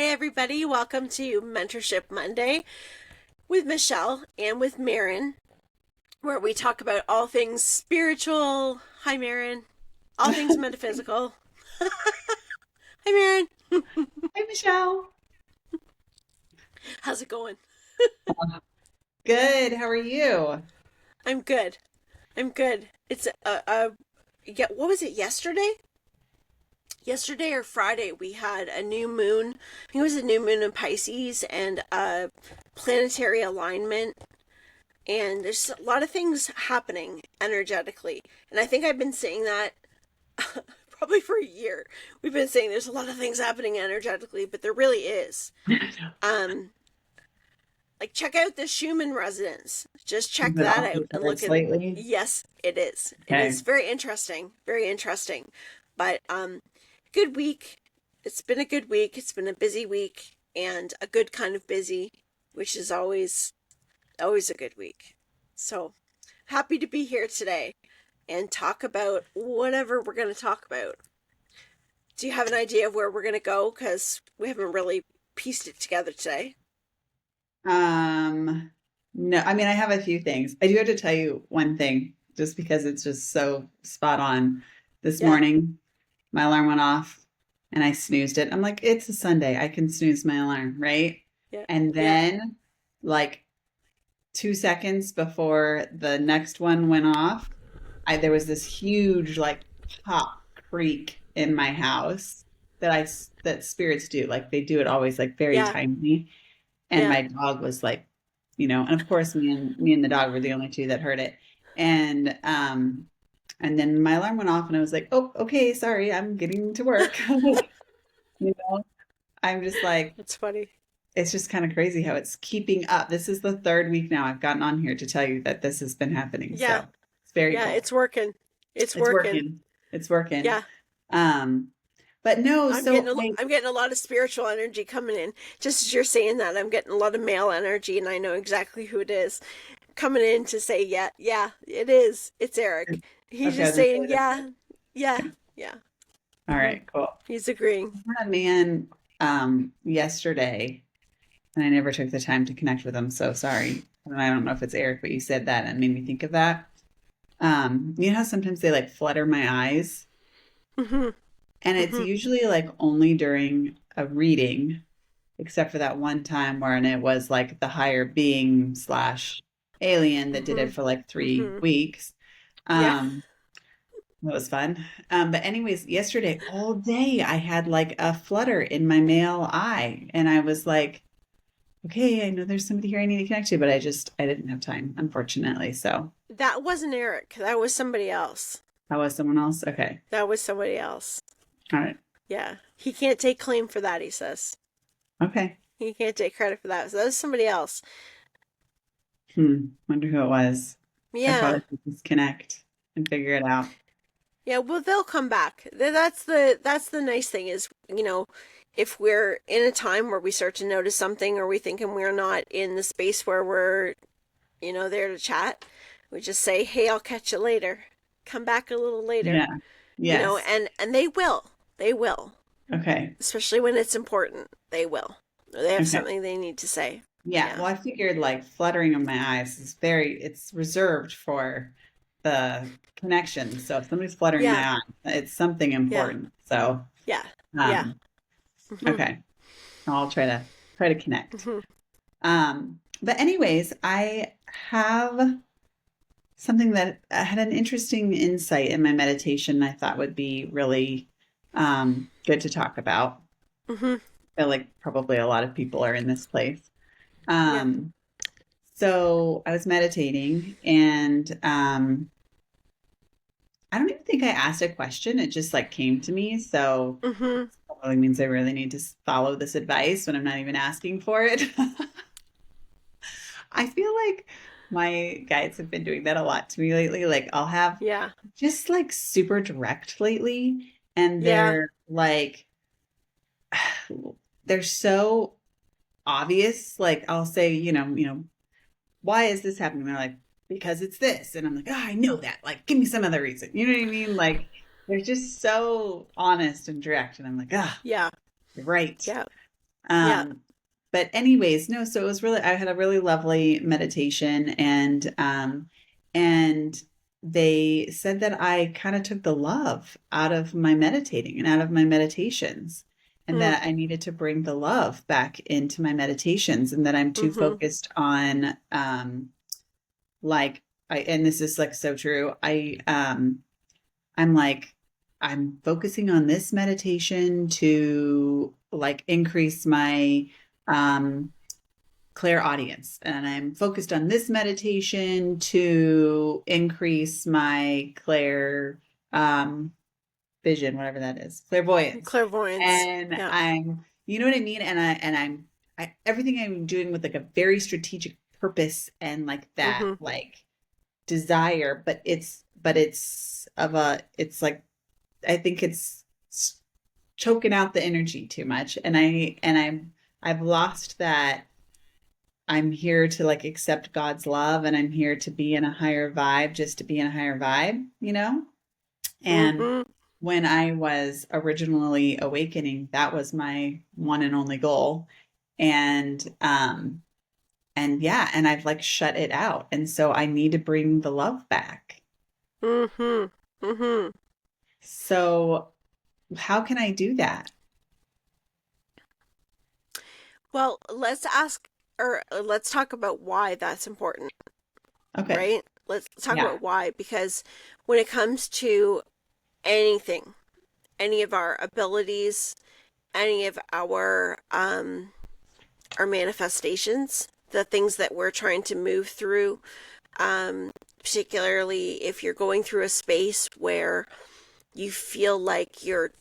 everybody. Welcome to Mentorship Monday with Michelle and with Maren, where we talk about all things spiritual. Hi, Maren. All things metaphysical. Hi, Maren. Hi, Michelle. How's it going? Good. How are you? I'm good. I'm good. Yeah, what was it, yesterday? Yesterday or Friday, we had a new moon. I think it was a new moon in Pisces and a planetary alignment. And there's a lot of things happening energetically. And I think I've been saying that probably for a year. We've been saying there's a lot of things happening energetically, but there really is. Um, like check out the Schumann resonance. Just check Is it that off out the and look charts at. lately? Yes, it is. It Okay. is very interesting. Very interesting. But good week. It's been a good week. It's been a busy week and a good kind of busy, which is always a good week. So happy to be here today and talk about whatever we're going to talk about. Do you have an idea of where we're going to go? Because we haven't really pieced it together today. Um, no, I mean, I have a few things. I do have to tell you one thing, just because it's just so spot on. This Yeah, morning, my alarm went off and I snoozed it. I'm like, it's a Sunday. I can snooze my alarm, right? yeah, And yeah, then, like 2 seconds before the next one went off, there was this huge like pop creak in my house that spirits do. Like they do it always like very yeah, timely. And yeah. my dog was like, and of course me and the dog were the only two that heard it. And then my alarm went off and I was like, oh, okay, sorry, I'm getting to work. You know, I'm just like, That's funny. it's just kind of crazy how it's keeping up. This is the third week now I've gotten on here to tell you that this has been happening. Yeah, So it's very yeah, cool. it's working. It's It's working. working. It's working. Yeah, Um, but no, so I'm getting a lot of spiritual energy coming in. Just as you're saying that, I'm getting a lot of male energy, and I know exactly who it is coming in to say, yeah, yeah, it is. It's Eric. He's okay, I just was gonna saying, say this. yeah, yeah, yeah. All hmm right, cool. He's agreeing. I had a man yesterday, and I never took the time to connect with him, so sorry. And I don't know if it's Eric, but you said that and made me think of that. You know how sometimes they like flutter my eyes, hmm and it's hmm usually like only during a reading, except for that one time where it was like the higher being slash alien that did hmm it for like three hmm weeks. Yeah. Um, that was fun. But anyways, yesterday all day I had like a flutter in my male eye, and I was like, okay, I know there's somebody here I need to connect to, but I didn't have time, unfortunately. So That wasn't Eric. That was somebody else. that was someone else. Okay. That was somebody else. All right. Yeah. He can't take claim for that, he says. Okay. He can't take credit for that. So that was somebody else. Wonder who it was. I Yeah. probably should just connect and figure it out. Yeah, well, they'll come back. That's the nice thing is, if we're in a time where we start to notice something or we think and we're not in the space where we're, there to chat, we just say, "Hey, I'll catch you later. Come back a little later." Yeah. Yes. And they will. They will. Okay. Especially when it's important. They will. Or they have Okay. something they need to say. Yeah. Yeah. Well, I figured like fluttering of my eyes is it's reserved for the connection. So if somebody's fluttering Yeah. my eye, it's something Yeah. important. So, Yeah. Yeah. um, hmm okay. I'll try to connect. hmm But anyways, I have something that had an interesting insight in my meditation I thought would be really good to talk about. hmm I feel like probably a lot of people are in this place. Yeah. Um, so I was meditating and I don't even think I asked a question. It just like came to me. So hmm probably means I really need to follow this advice when I'm not even asking for it. I feel like my guides have been doing that a lot to me lately. Like I'll have Yeah. just like super direct lately, and Yeah. they're so obvious. Like I'll say, why is this happening? They're like, because it's this. And I'm like, oh, I know that. Like, give me some other reason. You know what I mean? Like they're just so honest and direct. And I'm like, ah, Yeah. you're right. Yeah. Yeah. Um, but anyways, no, so it was really, I had a really lovely meditation, and they said that I kind of took the love out of my meditating and out of my meditations, and Mm. that I needed to bring the love back into my meditations, and that I'm too Mm-hmm. focused on, like, and this is like so true. I'm like, I'm focusing on this meditation to like increase my um, clairaudience, and I'm focused on this meditation to increase my um, vision, whatever that is, clairvoyance. Clairvoyance. And Yeah. you know what I mean? Everything I'm doing with like a very strategic purpose and like that, Mm-hmm. like desire, it's like, I think it's choking out the energy too much. I've lost that. I'm here to like accept God's love, and I'm here to be in a higher vibe, just to be in a higher vibe, you know? And Mm-hmm. when I was originally awakening, that was my one and only goal. And yeah, and I've like shut it out. And so I need to bring the love back. Mm-hmm. Mm-hmm. So how can I do that? Well, let's ask, or let's talk about why that's important, Okay. right? Let's talk Yeah. about why, because when it comes to anything, any of our abilities, any of our manifestations, the things that we're trying to move through, particularly if you're going through a space where you feel like you've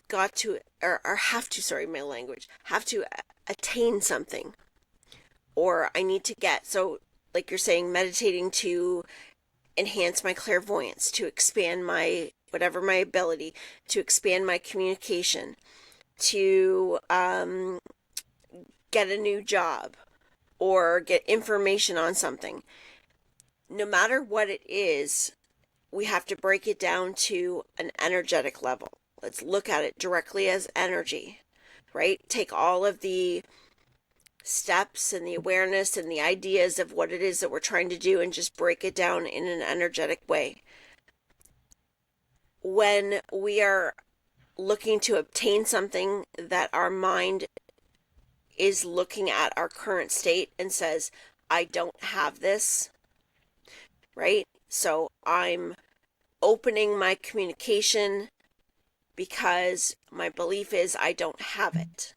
got to, or have to, sorry, my language, have to attain something, or I need to get, so like you're saying, meditating to enhance my clairvoyance, to expand my whatever my ability, to expand my communication, to get a new job or get information on something. No matter what it is, we have to break it down to an energetic level. Let's look at it directly as energy, right? Take all of the steps and the awareness and the ideas of what it is that we're trying to do and just break it down in an energetic way. When we are looking to obtain something that our mind is looking at our current state and says, I don't have this, right? So I'm opening my communication because my belief is I don't have it,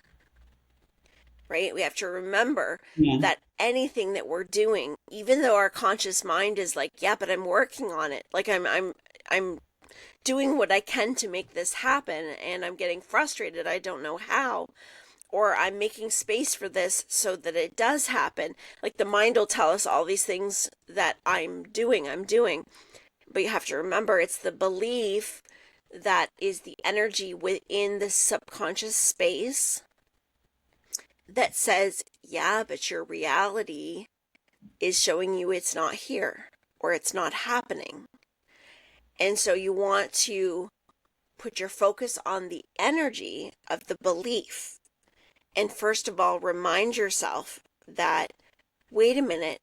right? We have to remember Yeah. that anything that we're doing, even though our conscious mind is like, yeah, but I'm working on it. Like I'm doing what I can to make this happen and I'm getting frustrated. I don't know how. Or I'm making space for this so that it does happen. Like the mind will tell us all these things that I'm doing. But you have to remember it's the belief that is the energy within the subconscious space that says, yeah, but your reality is showing you it's not here or it's not happening. And so you want to put your focus on the energy of the belief. And first of all, remind yourself that, wait a minute,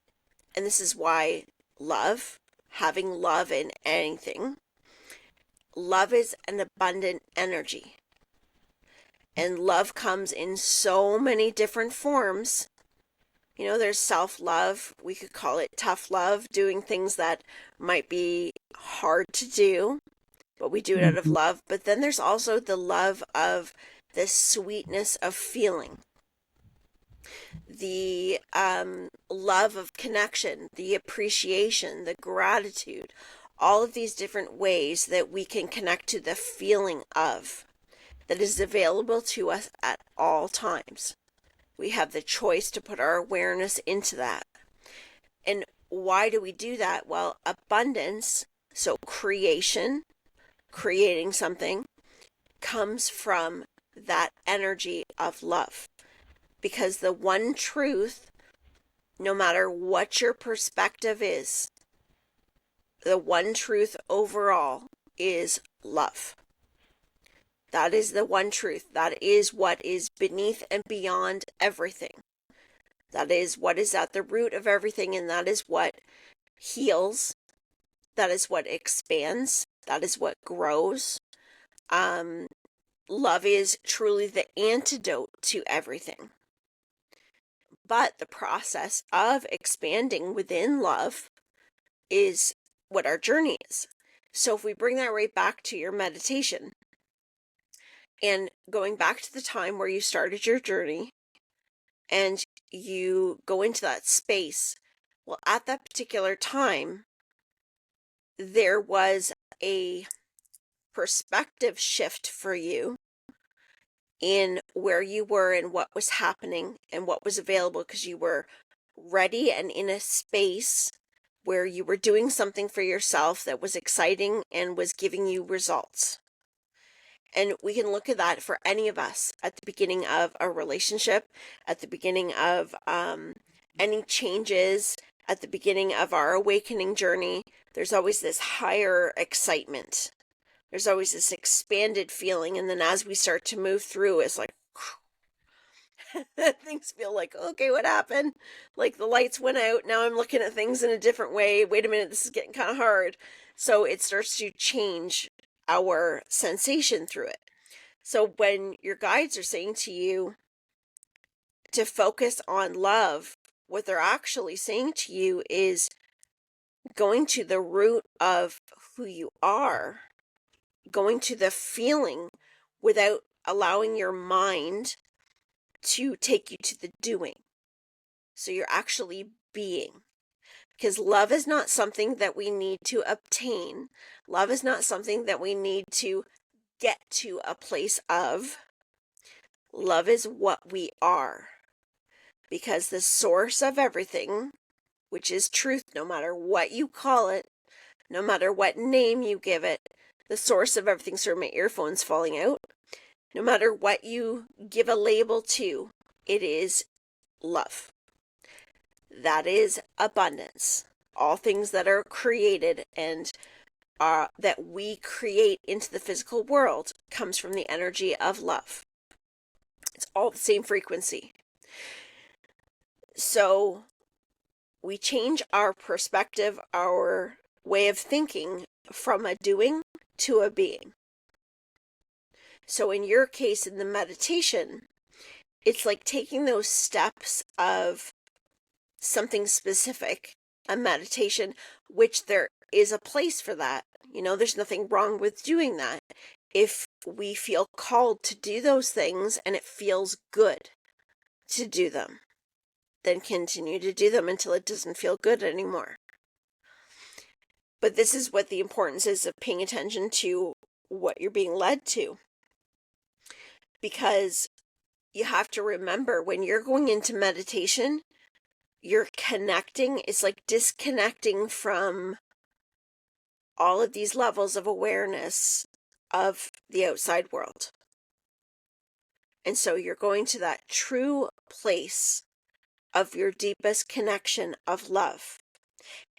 and this is why love, having love in anything, love is an abundant energy. And love comes in so many different forms. You know, there's self love. We could call it tough love, doing things that might be hard to do, but we do it out of Mhm. love. But then there's also the love of the sweetness of feeling, the love of connection, the appreciation, the gratitude, all of these different ways that we can connect to the feeling of that is available to us at all times. We have the choice to put our awareness into that. And why do we do that? Well, abundance, so creation, creating something, comes from that energy of love. Because the one truth, no matter what your perspective is, the one truth overall is love. That is the one truth. That is what is beneath and beyond everything. That is what is at the root of everything, and that is what heals. That is what expands. That is what grows. Love is truly the antidote to everything. But the process of expanding within love is what our journey is. So if we bring that right back to your meditation and going back to the time where you started your journey and you go into that space, well, at that particular time, there was a perspective shift for you in where you were and what was happening and what was available, because you were ready and in a space where you were doing something for yourself that was exciting and was giving you results. And we can look at that for any of us at the beginning of a relationship, at the beginning of any changes, at the beginning of our awakening journey. There's always this higher excitement. There's always this expanded feeling. And then as we start to move through, it's like, things feel like, okay, what happened? Like the lights went out. Now I'm looking at things in a different way. Wait a minute, this is getting kind of hard. So it starts to change our sensation through it. So when your guides are saying to you to focus on love, what they're actually saying to you is going to the root of who you are, going to the feeling without allowing your mind to take you to the doing. So you're actually being. Because love is not something that we need to obtain. Love is not something that we need to get to a place of. Love is what we are. Because the source of everything, which is truth, no matter what you call it, no matter what name you give it, the source of everything, sorry, my earphone's falling out. No matter what you give a label to, it is love. That is abundance. All things that are created and that we create into the physical world comes from the energy of love. It's all the same frequency. So we change our perspective, our way of thinking from a doing to a being. So in your case, in the meditation, it's like taking those steps of something specific, a meditation, which there is a place for that. There's nothing wrong with doing that. If we feel called to do those things and it feels good to do them, then continue to do them until it doesn't feel good anymore. But this is what the importance is of paying attention to what you're being led to. Because you have to remember, when you're going into meditation, you're connecting. It's like disconnecting from all of these levels of awareness of the outside world. And so you're going to that true place of your deepest connection of love.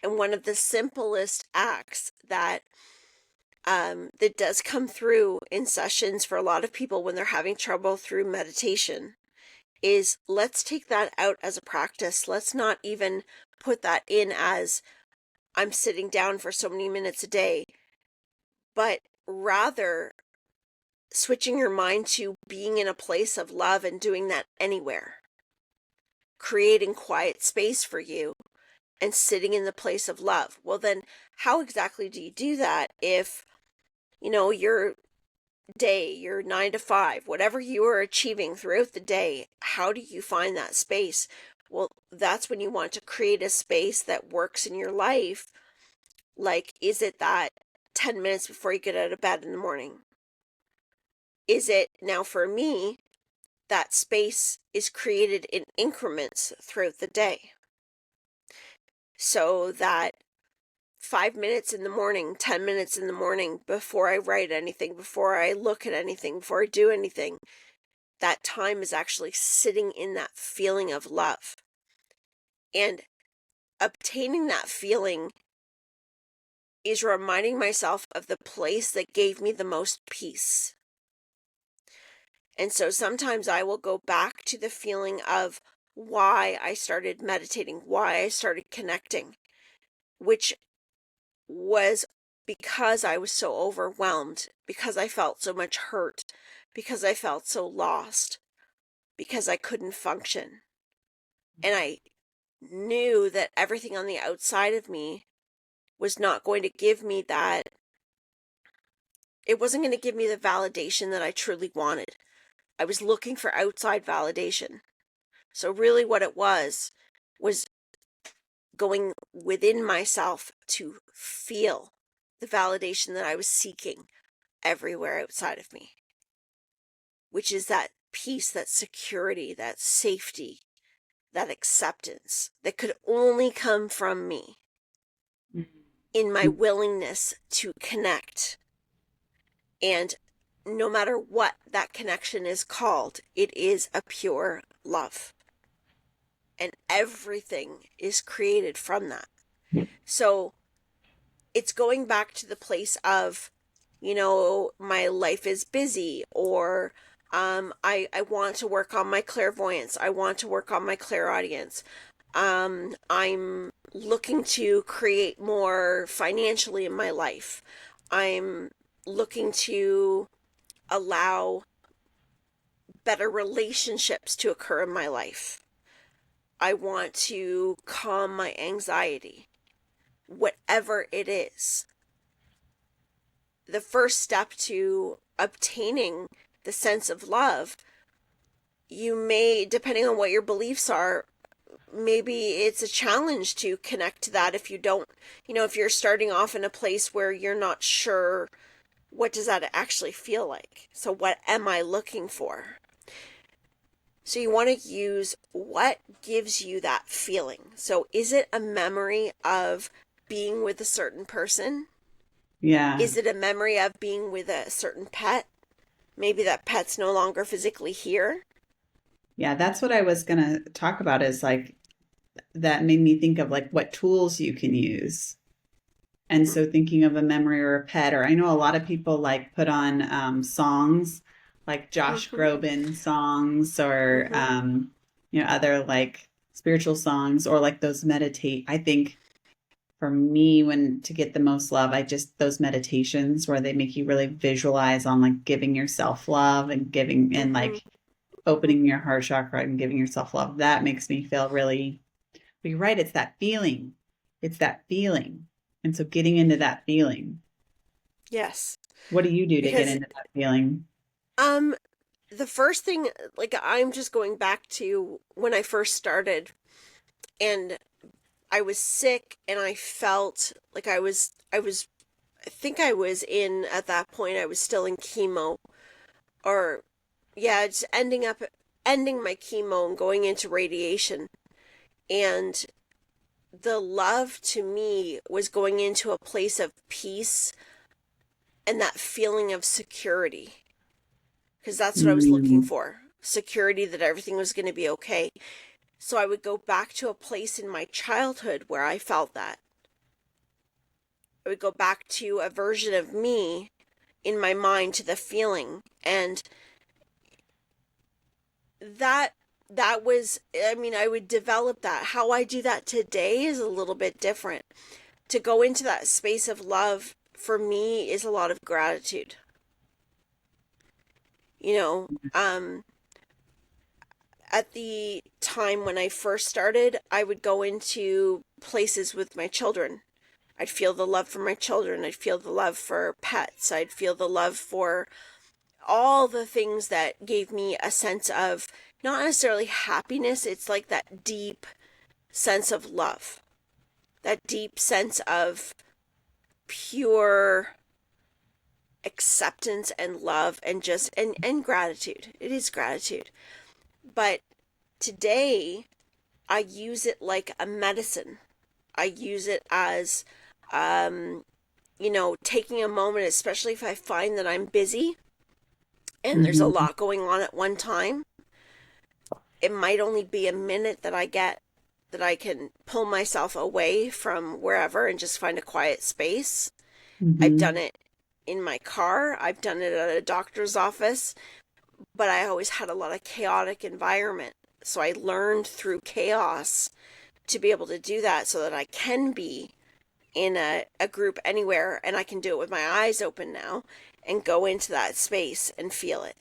And one of the simplest acts that does come through in sessions for a lot of people when they're having trouble through meditation is, let's take that out as a practice. Let's not even put that in as I'm sitting down for so many minutes a day, but rather switching your mind to being in a place of love and doing that anywhere. Creating quiet space for you and sitting in the place of love. Well, then how exactly do you do that if, your day, your 9 to 5, whatever you are achieving throughout the day, how do you find that space? Well, that's when you want to create a space that works in your life. Like, is it that 10 minutes before you get out of bed in the morning? Is it, now for me, that space is created in increments throughout the day. So that 5 minutes in the morning, 10 minutes in the morning, before I write anything, before I look at anything, before I do anything, that time is actually sitting in that feeling of love. And obtaining that feeling is reminding myself of the place that gave me the most peace. And so sometimes I will go back to the feeling of why I started meditating, why I started connecting, which was because I was so overwhelmed, because I felt so much hurt, because I felt so lost, because I couldn't function. And I knew that everything on the outside of me was not going to give me that. It wasn't going to give me the validation that I truly wanted. I was looking for outside validation. So really what it was going within myself to feel the validation that I was seeking everywhere outside of me, which is that peace, that security, that safety, that acceptance that could only come from me in my willingness to connect. And no matter what that connection is called, it is a pure love. And everything is created from that. So it's going back to the place of, my life is busy, or I want to work on my clairvoyance. I want to work on my clairaudience. I'm looking to create more financially in my life. I'm looking to allow better relationships to occur in my life. I want to calm my anxiety, whatever it is. The first step to obtaining the sense of love, you may, depending on what your beliefs are, maybe it's a challenge to connect to that if you don't, if you're starting off in a place where you're not sure what does that actually feel like. So what am I looking for? So you want to use what gives you that feeling. So is it a memory of being with a certain person? Yeah. Is it a memory of being with a certain pet? Maybe that pet's no longer physically here. Yeah, that's what I was going to talk about is like that made me think of like what tools you can use. And so thinking of a memory or a pet, or I know a lot of people like put on songs like Josh Mm-hmm. Groban songs or, Mm-hmm. other like spiritual songs or like those meditate. I think for me, when to get the most love, I just those meditations where they make you really visualize on like giving yourself love and giving and Mm-hmm. like opening your heart chakra and giving yourself love. That makes me feel really, but you're right. It's that feeling. It's that feeling. And so getting into that feeling. Yes. What do you do to get Because into that feeling? um the first thing, like, I'm just going back to when I first started and I was sick and I felt like I think I was in, at that point I was still in chemo, or yeah, just ending my chemo and going into radiation. And the love to me was going into a place of peace and that feeling of security, because that's what I was looking Mm, for. Security that everything was going to be okay. So I would go back to a place in my childhood where I felt that. I would go back to a version of me in my mind, to the feeling. And that was, I mean, I would develop that. How I do that today is a little bit different. To go into that space of love for me is a lot of gratitude. You know, at the time when I first started, I would go into places with my children. I'd feel the love for my children. I'd feel the love for pets. I'd feel the love for all the things that gave me a sense of not necessarily happiness. It's like that deep sense of love, that deep sense of pure acceptance and love and just and gratitude. It is gratitude. But today I use it like a medicine. I use it as taking a moment, especially if I find that I'm busy and there's a mhm, lot going on at one time. It might only be a minute that I get, that I can pull myself away from wherever and just find a quiet space. I've done mhm. it in my car. I've done it at a doctor's office. but I always had a lot of chaotic environment. So I learned through chaos to be able to do that so that I can be in a group anywhere, and I can do it with my eyes open now and go into that space and feel it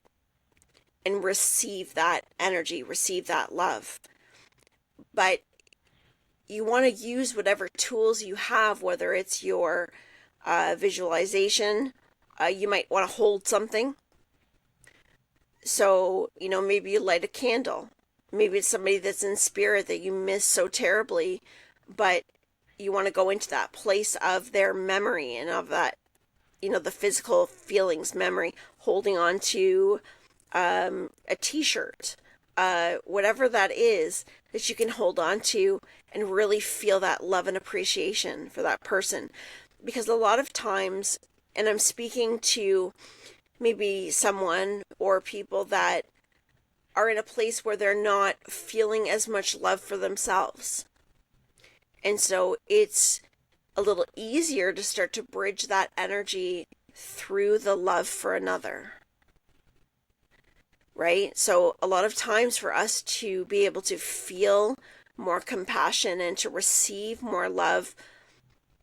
and receive that energy, receive that love. But you want to use whatever tools you have, whether it's your visualization, you might want to hold something. So, maybe you light a candle. Maybe it's somebody that's in spirit that you miss so terribly, but you want to go into that place of their memory and of that, the physical feelings memory, holding on to a t-shirt, whatever that is that you can hold on to and really feel that love and appreciation for that person. Because a lot of times, and I'm speaking to maybe someone or people that are in a place where they're not feeling as much love for themselves. And so it's a little easier to start to bridge that energy through the love for another. Right? So a lot of times for us to be able to feel more compassion and to receive more love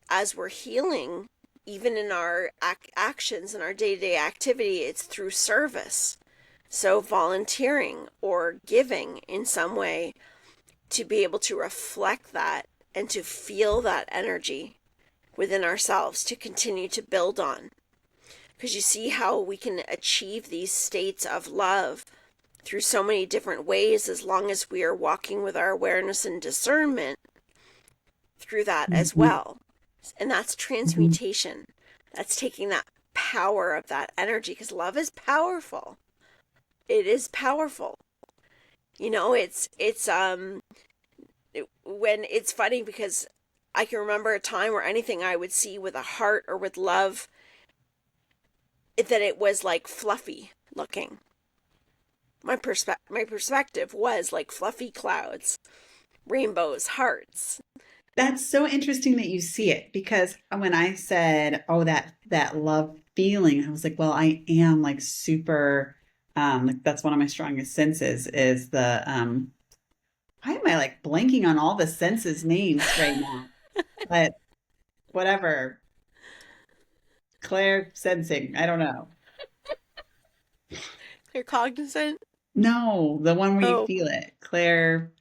as we're healing, even in our actions and our day-to-day activity, it's through service. So volunteering or giving in some way to be able to reflect that and to feel that energy within ourselves to continue to build on. Because you see how we can achieve these states of love through so many different ways as long as we are walking with our awareness and discernment through that as Mm-hmm. well. And that's Mm-hmm. transmutation. That's taking that power of that energy, because love is powerful. It is powerful. When it's funny because I can remember a time where anything I would see with a heart or with love, that it was like fluffy looking. My perspective was like fluffy clouds, rainbows, hearts. That's so interesting that you see it because when I said, "Oh, that love feeling," I was like, "Well, I am like super like that's one of my strongest senses is the why am I like blanking on all the senses names right now?" But whatever, Claire sensing, I don't know. You're cognizant. No, the one where you Oh, feel it. Claire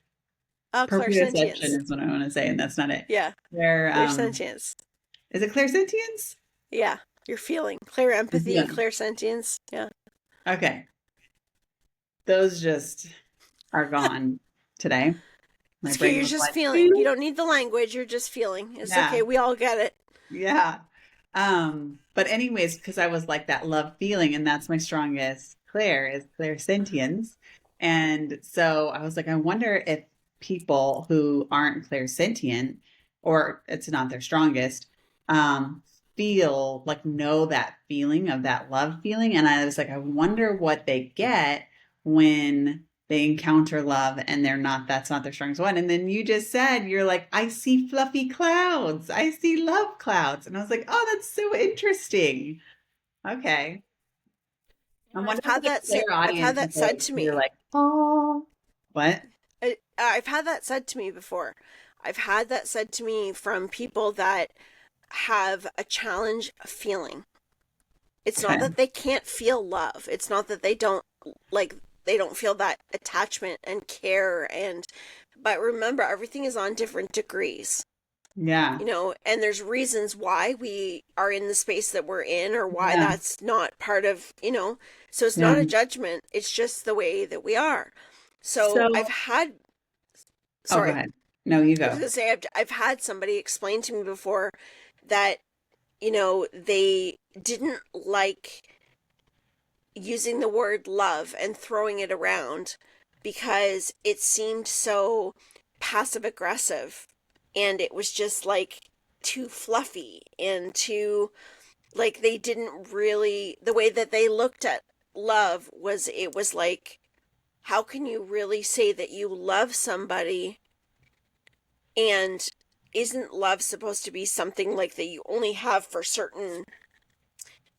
proprioception clairsentience. is what I want to say, and that's not it. Yeah, Claire clairsentience. is it clairsentience? Yeah, you're feeling clear I'm empathy, feeling. clairsentience. Yeah, Okay. Those just are gone today. My it's okay. brain You're was just like, feeling. You "Boop." don't need the language. You're just feeling. It's Yeah, okay. We all get it. yeah. But anyways, because I was like that love feeling, and that's my strongest Claire is Claire sentience. And so I was like, I wonder if people who aren't Claire sentient, or it's not their strongest, um, feel like know that feeling of that love feeling. And I was like, I wonder what they get when they encounter love and that's not their strongest one. And then you just said, you're like, I see fluffy clouds. I see love clouds. And I was like, oh, that's so interesting. Okay. I And wonder if the clear I've had audience is that like, said to you're me. like, oh, what? I've had that said to me before. I've had that said to me from people that have a challenge feeling. It's not Okay. that they can't feel love. It's not that like they don't feel that attachment and care, but remember, everything is on different degrees. Yeah. And there's reasons why we are in the space that we're in, or why Yeah. that's not part of, so it's Yeah. not a judgment, it's just the way that we are. So So, I've had, oh, go sorry, ahead. No, you I was go. gonna say, I've had somebody explain to me before that, they didn't like using the word love and throwing it around because it seemed so passive aggressive, and it was just like too fluffy and too, like, they didn't really, the way that they looked at love was, it was like, how can you really say that you love somebody, and isn't love supposed to be something like that you only have for certain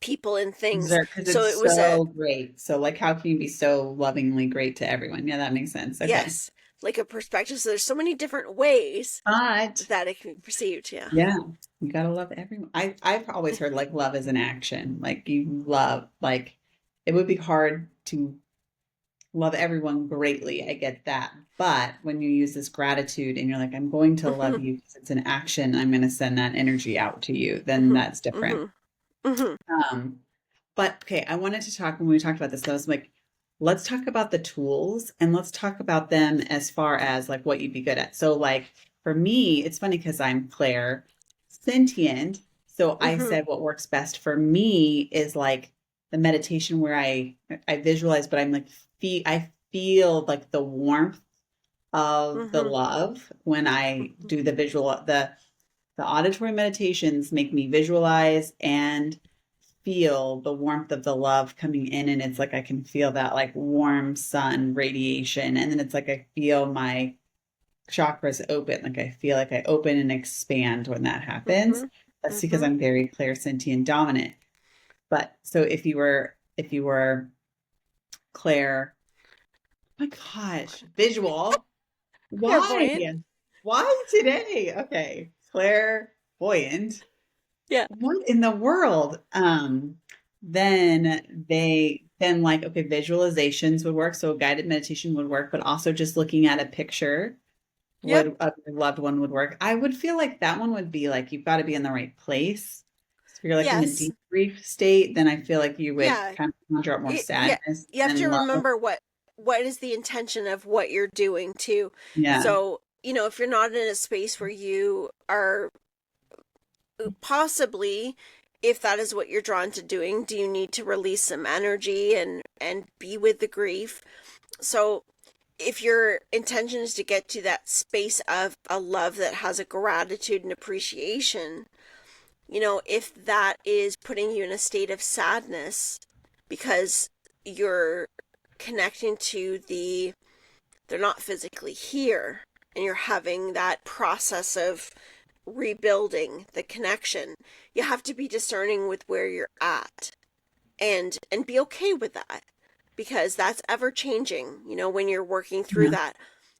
people and things. Because So it's it was a, so great. So, like, how can you be so lovingly great to everyone? Yeah, that makes sense. Okay. yes, like a perspective. So there's so many different ways But that it can be perceived. Yeah. yeah, you gotta love everyone. I've always heard like love is an action. Like you love, like it would be hard to love everyone greatly. I get that. But when you use this gratitude and you're like, I'm going to love Hmm. you because it's an action, I'm going to send that energy out to you, then Hmm. that's different. Hmm. Hmm. Um, but okay, I wanted to talk when we talked about this, I was like, let's talk about the tools and let's talk about them as far as like what you'd be good at. So, like for me, it's funny because I'm Claire sentient. So I Hmm. said what works best for me is like the meditation where I visualize, but I'm like I feel like the warmth of the Hmm. love when I do the visual the auditory meditations make me visualize and feel the warmth of the love coming in, and it's like I can feel that like warm sun radiation, and then it's like I feel my chakras open, like I feel like I open and expand when that happens. Hmm. That's because Hmm. I'm very clairsentient dominant. But so if you were Claire, oh my gosh, visual, why Clairvoyant. why today? Okay, clairvoyant. Yeah. What in the world? Then like, okay, visualizations would work. So guided meditation would work, but also just looking at a picture Yep. would of your loved one would work. I would feel like that one would be like you've got to be in the right place. So if you're like in the Yes. deep grief state, then I feel like you would Yeah. kind of conjure up more Yeah. sadness You have to than love. remember what is the intention of what you're doing too. Yeah. So, if you're not in a space where you are possibly, if that is what you're drawn to doing, do you need to release some energy and be with the grief? So if your intention is to get to that space of a love that has a gratitude and appreciation, if that is putting you in a state of sadness because you're connecting to they're not physically here, and you're having that process of rebuilding the connection, you have to be discerning with where you're at and be okay with that, because that's ever changing, when you're working through Yeah. that.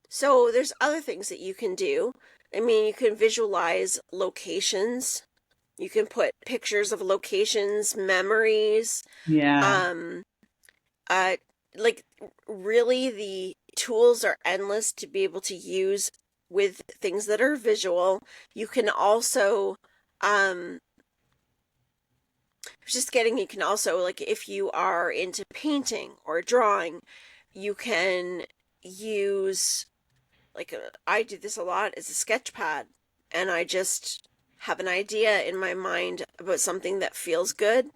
So there's other things that you can do. I mean, you can visualize locations. You can put pictures of locations, memories. Yeah. Um, uh, like really, the tools are endless to be able to use with things that are visual. You can also, you can also, like, if you are into painting or drawing, you can use, like, I do this a lot, as a sketch pad, and I just have an idea in my mind about something that feels good.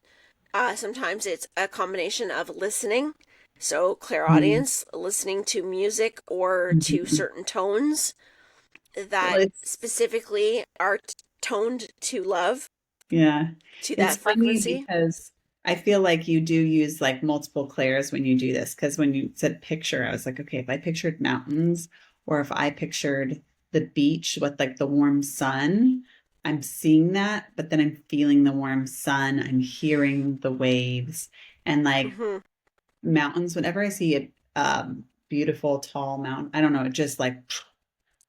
Sometimes it's a combination of listening, so Mm. clairaudience, listening to music or to Mhm. certain tones Well, that specifically are toned to love, yeah. to It's that funny frequency. because I feel like you do use like multiple clairs when you do this. Because when you said picture, I was like, okay, if I pictured mountains or if I pictured the beach with like the warm sun, I'm seeing that, but then I'm feeling the warm sun. I'm hearing the waves and like Hmm. mountains. Whenever I see a beautiful, tall mountain, I don't know, it just like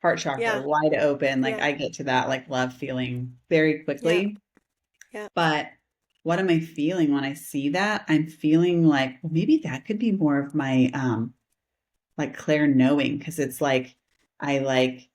heart chakra Yeah. wide open. Like Yeah. I get to that like love feeling very Yeah. quickly. Yeah. But what am I feeling when I see that? I'm feeling like, well, maybe that could be more of my like Claire knowing, because it's like I like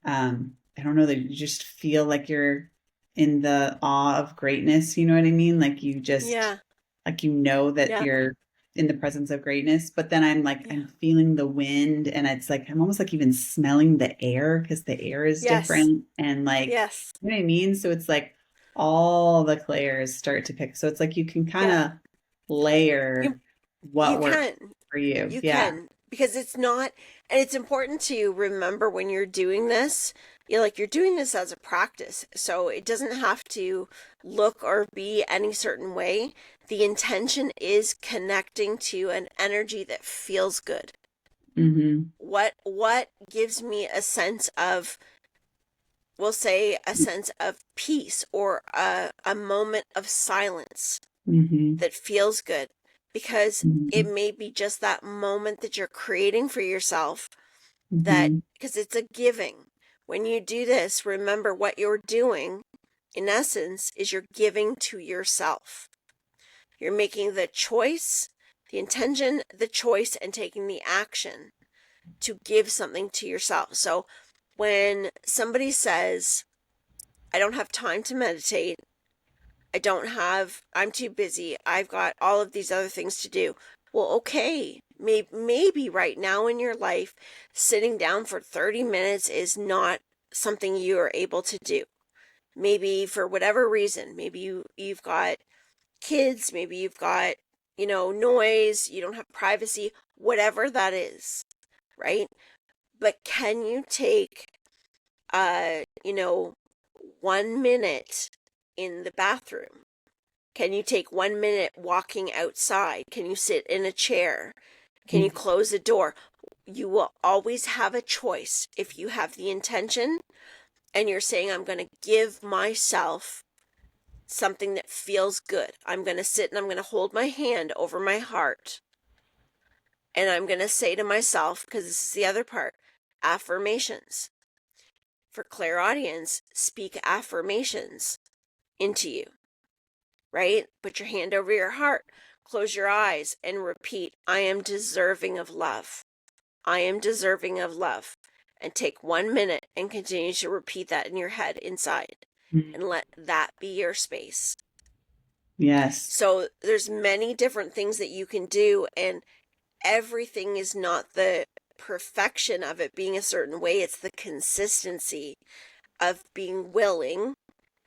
I don't know, that you just feel like you're in the awe of greatness, you know what I mean? Like you just Yeah. like you know that Yeah. you're in the presence of greatness, but then I'm like Yeah. I'm feeling the wind, and it's like I'm almost like even smelling the air because the air is Yes. different, and like Yes. you know what I mean? So it's like all the layers start to pick. So it's like you can kind Yeah. of You layer you what works can. for you. You Yeah. can, because it's not, and it's important to remember when you're doing this, you're doing this as a practice. So it doesn't have to look or be any certain way. The intention is connecting to an energy that feels good. Hmm. What gives me a sense of, we'll say, a sense of peace, or a moment of silence. Mm-hmm. that feels good, because it Mm-hmm. may be just that moment that you're creating for yourself, that Mm-hmm. because it's a giving. When you do this, remember what you're doing in essence is you're giving to yourself. You're making the choice, the intention, the choice, and taking the action to give something to yourself. So when somebody says, I don't have time to meditate, I'm too busy, I've got all of these other things to do. Well, okay, maybe right now in your life, sitting down for 30 minutes is not something you are able to do. Maybe for whatever reason, maybe you've got kids, maybe you've got, noise, you don't have privacy, whatever that is, right? But can you take, uh, you know, 1 minute in the bathroom? Can you take 1 minute walking outside? Can you sit in a chair? Can you close the door? You will always have a choice if you have the intention and you're saying, I'm going to give myself something that feels good. I'm going to sit and I'm going to hold my hand over my heart. And I'm going to say to myself, because this is the other part, affirmations. For clairaudience, speak affirmations into you, right? Put your hand over your heart, close your eyes, and repeat, I am deserving of love. I am deserving of love. And take 1 minute and continue to repeat that in your head inside. Mm-hmm. And let that be your space. Yes. So there's many different things that you can do, and everything is not the perfection of it being a certain way. It's the consistency of being willing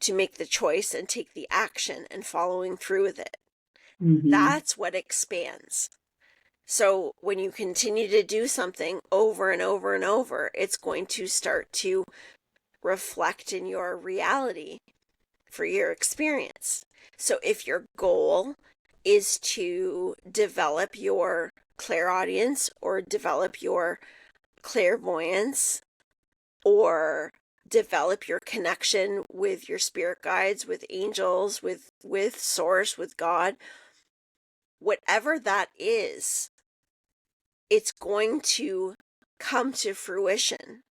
to make the choice and take the action and following through with it. Mm-hmm. That's what expands. So when you continue to do something over and over and over, it's going to start to reflect in your reality for your experience. So if your goal is to develop your clairaudience or develop your clairvoyance or develop your connection with your spirit guides, with angels, with source, with God, whatever that is, it's going to come to fruition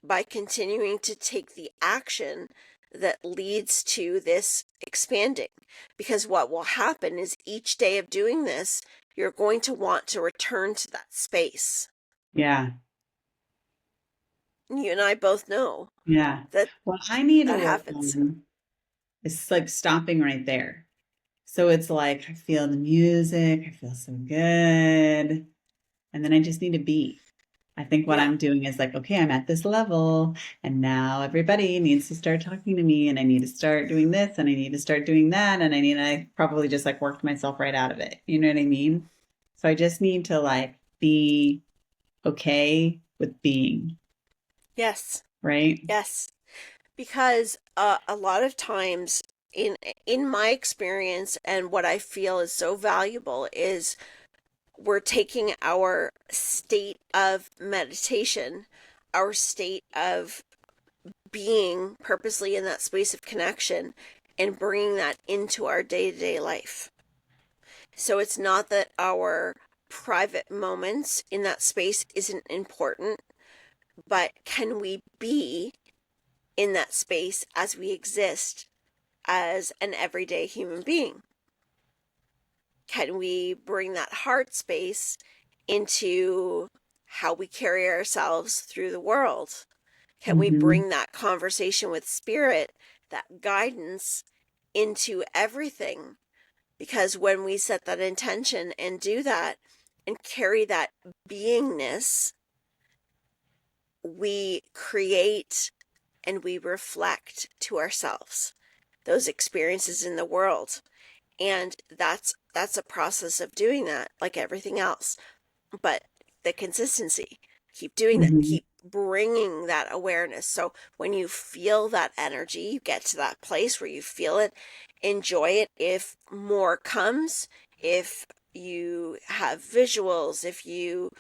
by continuing to take the action that leads to this expanding. Because what will happen is each day of doing this, you're going to want to return to that space. Yeah. You and I both know Yeah. that Well, I need to that work happens. on it's like stopping right there. So it's like I feel the music, I feel so good. And then I just need to be. I think what Yeah. I'm doing is like, okay, I'm at this level, and now everybody needs to start talking to me, and I need to start doing this, and I need to start doing that, and I probably just like worked myself right out of it. You know what I mean? So I just need to like be okay with being, Yes. right? Yes. Because a lot of times in my experience and what I feel is so valuable is we're taking our state of meditation, our state of being purposely in that space of connection, and bringing that into our day-to-day life. So it's not that our private moments in that space isn't important, but can we be in that space as we exist as an everyday human being? Can we bring that heart space into how we carry ourselves through the world? Can we Hmm. bring that conversation with spirit, that guidance into everything? Because when we set that intention and do that and carry that beingness, we create and we reflect to ourselves those experiences in the world. And that's a process of doing that, like everything else. But the consistency, keep doing that, Hmm. keep bringing that awareness. So when you feel that energy, you get to that place where you feel it, enjoy it. If more comes, if you have visuals, if you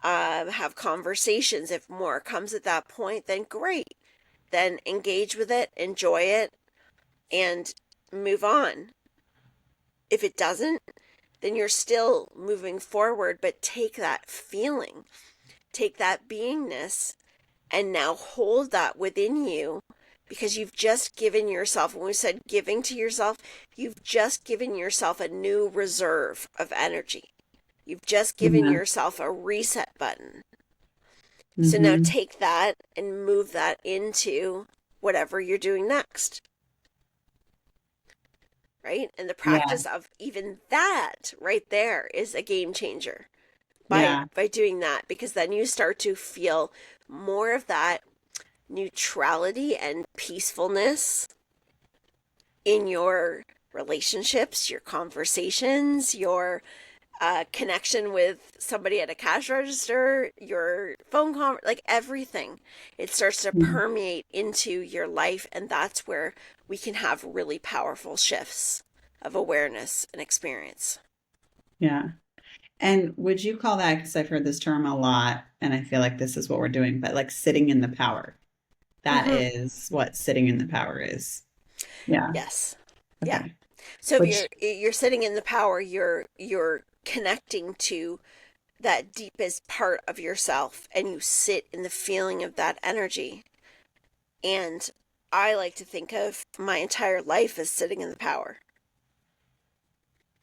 have conversations, if more comes at that point, then great. Then engage with it, enjoy it, and move on. If it doesn't, then you're still moving forward, but take that feeling, take that beingness, and now hold that within you, because you've just given yourself, when we said giving to yourself, you've just given yourself a new reserve of energy. You've just given Yeah. yourself a reset button. So now Hmm. take that and move that into whatever you're doing next, right? And the Yeah. practice of even that right there is a game changer Yeah. by doing that, because then you start to feel more of that neutrality and peacefulness in your relationships, your conversations, your connection with somebody at a cash register, your phone call, like everything. It starts to permeate into your life, and that's where we can have really powerful shifts of awareness and experience. Yeah. And would you call that, because I've heard this term a lot, and I feel like this is what we're doing, but like sitting in the power. That Mm-hmm. is what sitting in the power is. Yeah. Yes. Yeah. Okay. So if Which, you're sitting in the power, you're connecting to that deepest part of yourself, and you sit in the feeling of that energy. And I like to think of my entire life as sitting in the power,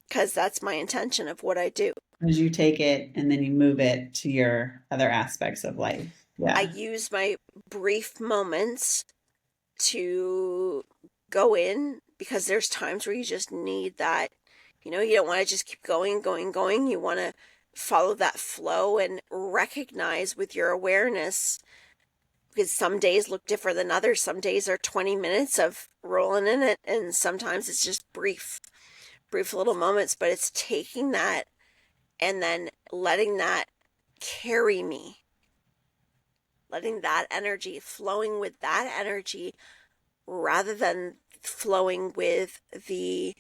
because that's my intention of what I do. as you take it and then you move it to your other aspects of life. I Yeah. use my brief moments to go in, because there's times where you just need that, you don't want to just keep going, going, going. You want to follow that flow and recognize with your awareness, because some days look different than others. Some days are 20 minutes of rolling in it, and sometimes it's just brief little moments, but it's taking that and then letting that carry me, letting that energy, flowing with that energy, rather than flowing with the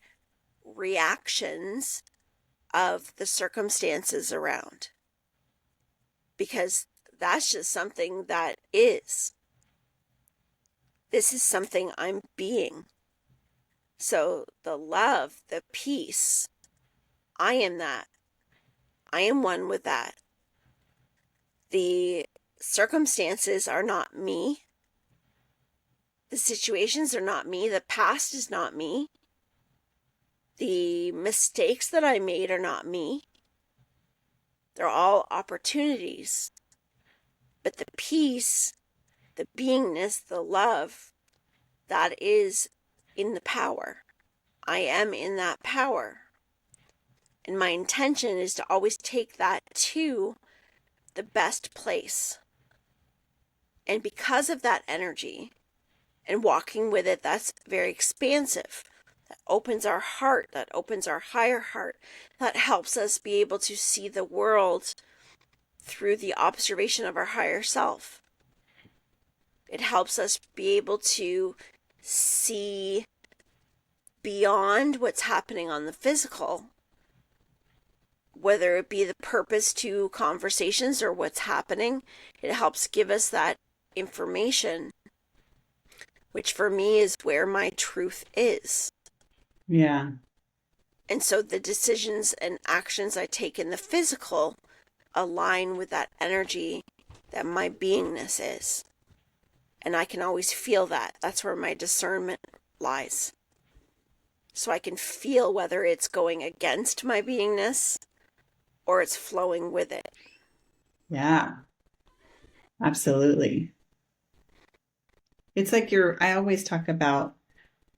reactions of the circumstances around, because that's just something that is. This is something I'm being. So the love, the peace, I am that. I am one with that. The circumstances are not me. The situations are not me. The past is not me. The mistakes that I made are not me. They're all opportunities. But the peace, the beingness, the love, that is in the power. I am in that power. And my intention is to always take that to the best place. And because of that energy and walking with it, that's very expansive. That opens our heart, that opens our higher heart, that helps us be able to see the world through the observation of our higher self. It helps us be able to see beyond what's happening on the physical, whether it be the purpose to conversations or what's happening. It helps give us that information, which for me is where my truth is. Yeah. And so the decisions and actions I take in the physical align with that energy that my beingness is. And I can always feel that. That's where my discernment lies. So I can feel whether it's going against my beingness or it's flowing with it. Yeah. Absolutely. It's like I always talk about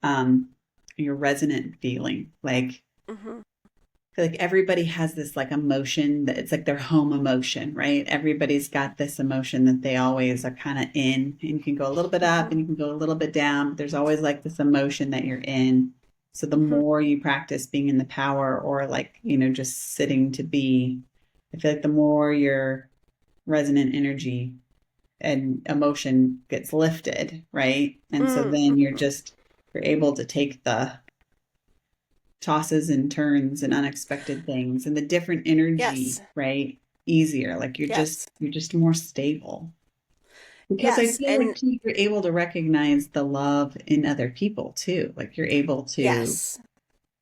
um your resonant feeling. Like Mm-hmm. I feel like everybody has this like emotion that it's like their home emotion, right? Everybody's got this emotion that they always are kind of in, and you can go a little bit up Mm-hmm. and you can go a little bit down. But there's always like this emotion that you're in. So the Mm-hmm. more you practice being in the power or like, just sitting to be, I feel like the more your resonant energy and emotion gets lifted, right? And so then Mm-hmm. you're able to take the tosses and turns and unexpected things and the different Yes. energy, right? Easier. Like Yes. you're just more stable. Because I Yes. feel like And too, you're able to recognize the love in other people too. Like you're able to, yes.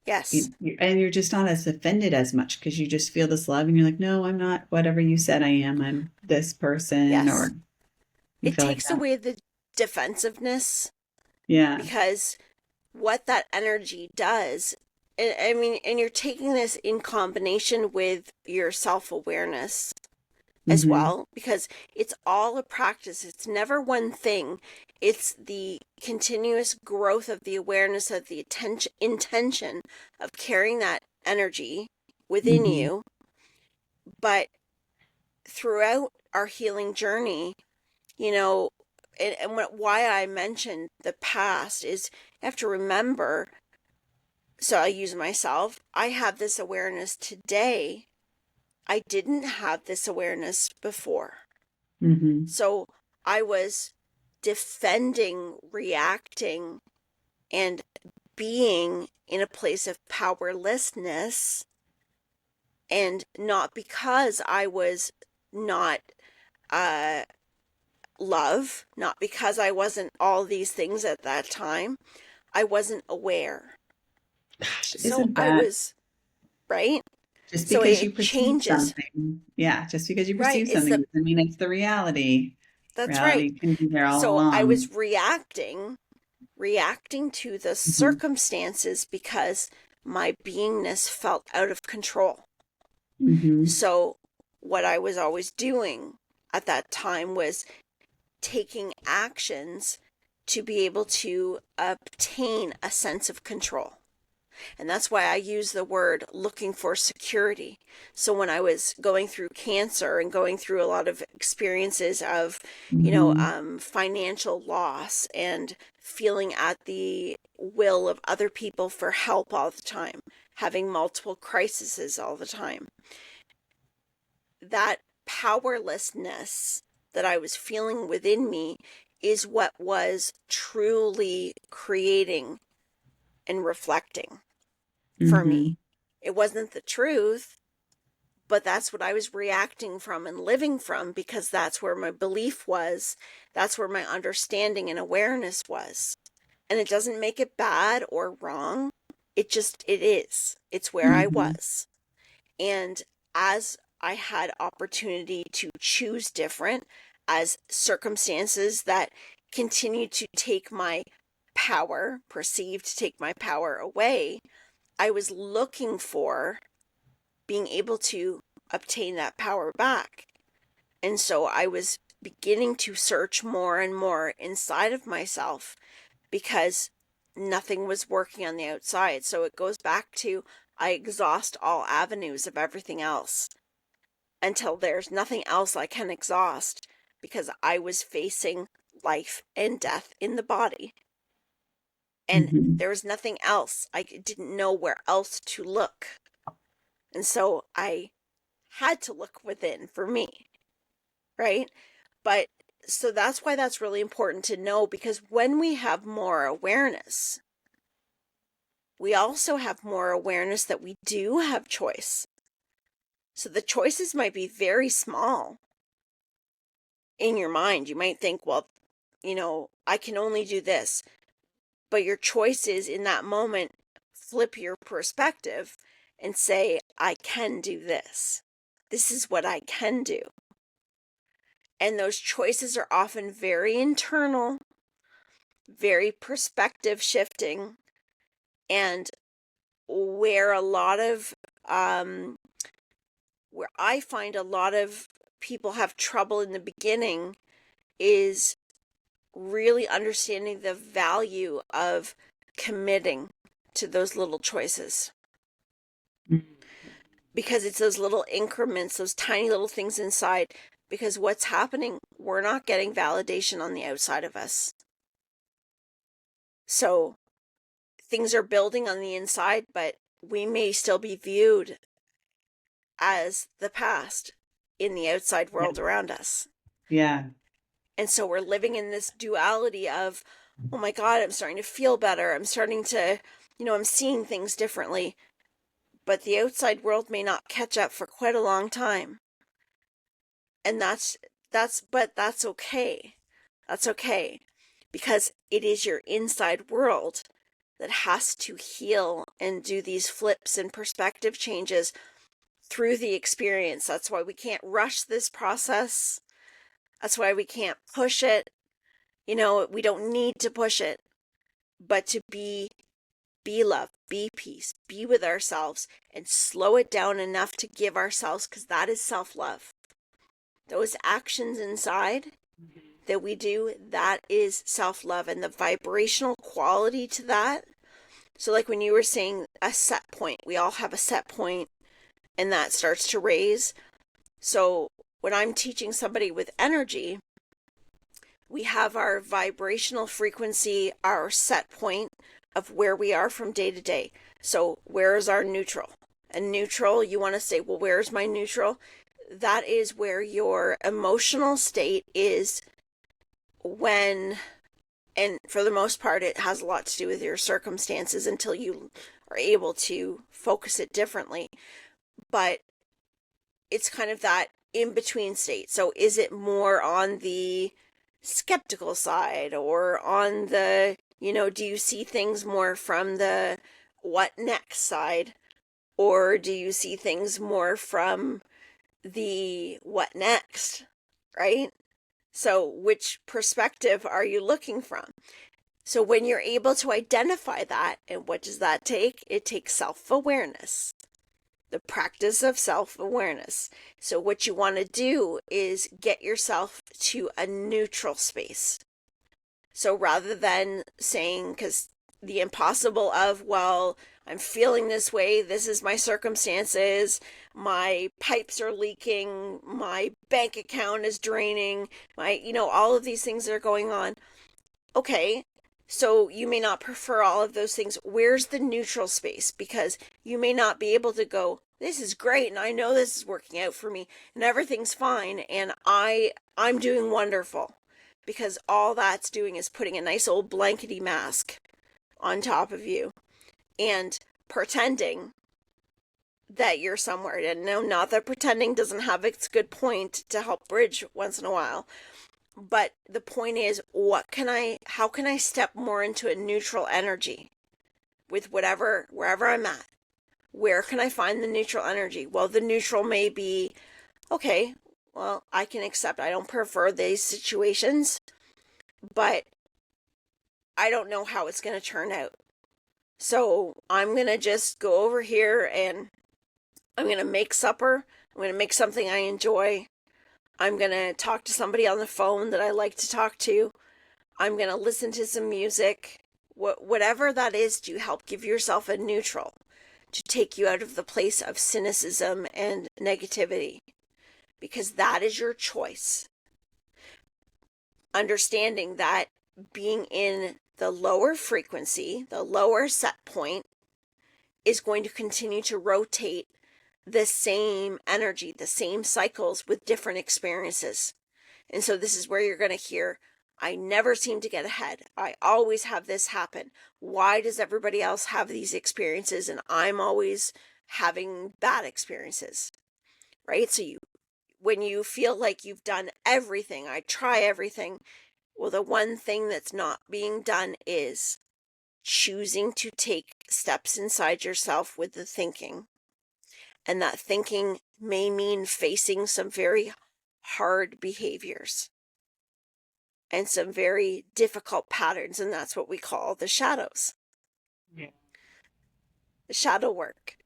Yes. And you're just not as offended as much because you just feel this love and you're like, no, I'm not whatever you said I am. I'm this person, or Yes. you It feel like takes that. away the defensiveness, Yeah. because what that energy does, I mean, and you're taking this in combination with your self-awareness as Hmm. well, because it's all a practice. It's never one thing. It's the continuous growth of the awareness of the attention, intention of carrying that energy within Hmm. you. But throughout our healing journey, you know, why I mentioned the past is you have to remember. So I use myself. I have this awareness today. I didn't have this awareness before. Hmm. So I was defending, reacting, and being in a place of powerlessness, and not because I was not uh, love, not because I wasn't all these things at that time. I wasn't aware. Gosh, So isn't I that was, right? just So because you it perceive changes. something? Yeah, just because you Right. perceive something doesn't mean it's the reality. That's right. Reality can be there all So I along. was reacting to the Hmm. circumstances because my beingness felt out of control. Hmm. So what I was always doing at that time was taking actions to be able to obtain a sense of control. And that's why I use the word looking for security. So when I was going through cancer and going through a lot of experiences of, Hmm. financial loss and feeling at the will of other people for help all the time, having multiple crises all the time, that powerlessness that I was feeling within me is what was truly creating and reflecting for Hmm. me. It wasn't the truth, but that's what I was reacting from and living from, because that's where my belief was. That's where my understanding and awareness was. And it doesn't make it bad or wrong. It is. It's where I Hmm. was. And as I had opportunity to choose different, as circumstances that continued to take my power, perceived to take my power away, I was looking for being able to obtain that power back. And so I was beginning to search more and more inside of myself, because nothing was working on the outside. So it goes back to, I exhaust all avenues of everything else until there's nothing else I can exhaust, because I was facing life and death in the body. And Hmm. there was nothing else. I didn't know where else to look. And so I had to look within for me, right? But so that's why that's really important to know, because when we have more awareness, we also have more awareness that we do have choice. So the choices might be very small in your mind. You might think, well, I can only do this. But your choice is, in that moment, flip your perspective and say, I can do this. This is what I can do. And those choices are often very internal, very perspective shifting, and where a lot of, where I find a lot of people have trouble in the beginning is really understanding the value of committing to those little choices, because it's those little increments, those tiny little things inside. Because what's happening, we're not getting validation on the outside of us. So things are building on the inside, but we may still be viewed as the past in the outside Yeah. world around us. Yeah. And so we're living in this duality of, oh my God, I'm starting to feel better. I'm starting to, I'm seeing things differently. But the outside world may not catch up for quite a long time. And but that's okay. That's okay. Because it is your inside world that has to heal and do these flips and perspective changes through the experience. That's why we can't rush this process. That's why we can't push it. We don't need to push it, but to be love, be peace, be with ourselves, and slow it down enough to give ourselves, because that is self-love. Those actions inside that we do, that is self-love, and the vibrational quality to that. So like when you were saying a set point, we all have a set point, and that starts to raise. So when I'm teaching somebody with energy, we have our vibrational frequency, our set point of where we are from day to day. So where is our neutral? And neutral, you want to say, well, where's my neutral? That is where your emotional state is when, and for the most part, it has a lot to do with your circumstances until you are able to focus it differently. But it's kind of that in between state. So is it more on the skeptical side, or on the, do you see things more from the what next side, or do you see things more from the what next, right? So which perspective are you looking from? So when you're able to identify that, and what does that take? It takes self-awareness, the practice of self-awareness. So what you want to do is get yourself to a neutral space. So rather than saying, because the impossible of, well, I'm feeling this way, this is my circumstances, my pipes are leaking, my bank account is draining, all of these things that are going on. Okay, so you may not prefer all of those things. Where's the neutral space? Because you may not be able to go, this is great, and I know this is working out for me, and everything's fine, and I'm doing wonderful. Because all that's doing is putting a nice old blankety mask on top of you and pretending that you're somewhere. And no, not that pretending doesn't have its good point to help bridge once in a while. But the point is, how can I step more into a neutral energy with wherever I'm at? Where can I find the neutral energy? Well, the neutral may be, okay, well, I can accept, I don't prefer these situations, but I don't know how it's going to turn out. So I'm going to just go over here and I'm going to make supper. I'm going to make something I enjoy. I'm going to talk to somebody on the phone that I like to talk to. I'm going to listen to some music. Whatever that is to help give yourself a neutral, to take you out of the place of cynicism and negativity, because that is your choice. Understanding that being in the lower frequency, the lower set point, is going to continue to rotate the same energy, the same cycles with different experiences. And so this is where you're going to hear, I never seem to get ahead. I always have this happen. Why does everybody else have these experiences and I'm always having bad experiences? Right? So when you feel like you've done everything, I try everything, well, the one thing that's not being done is choosing to take steps inside yourself with the thinking. And that thinking may mean facing some very hard behaviors and some very difficult patterns. And that's what we call the shadows. Yeah. The shadow work.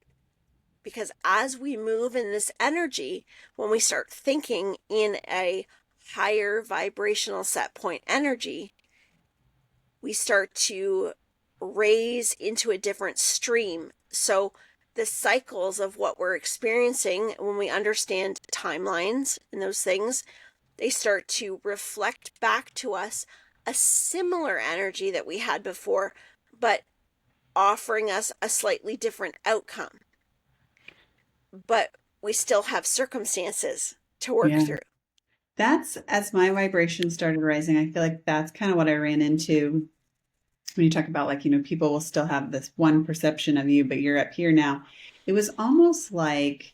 Because as we move in this energy, when we start thinking in a higher vibrational set point energy, we start to raise into a different stream. So the cycles of what we're experiencing, when we understand timelines and those things, they start to reflect back to us a similar energy that we had before, but offering us a slightly different outcome. But we still have circumstances to work Yeah. through. That's as my vibration started rising, I feel like that's kind of what I ran into when you talk about, like, people will still have this one perception of you, but you're up here now. It was almost like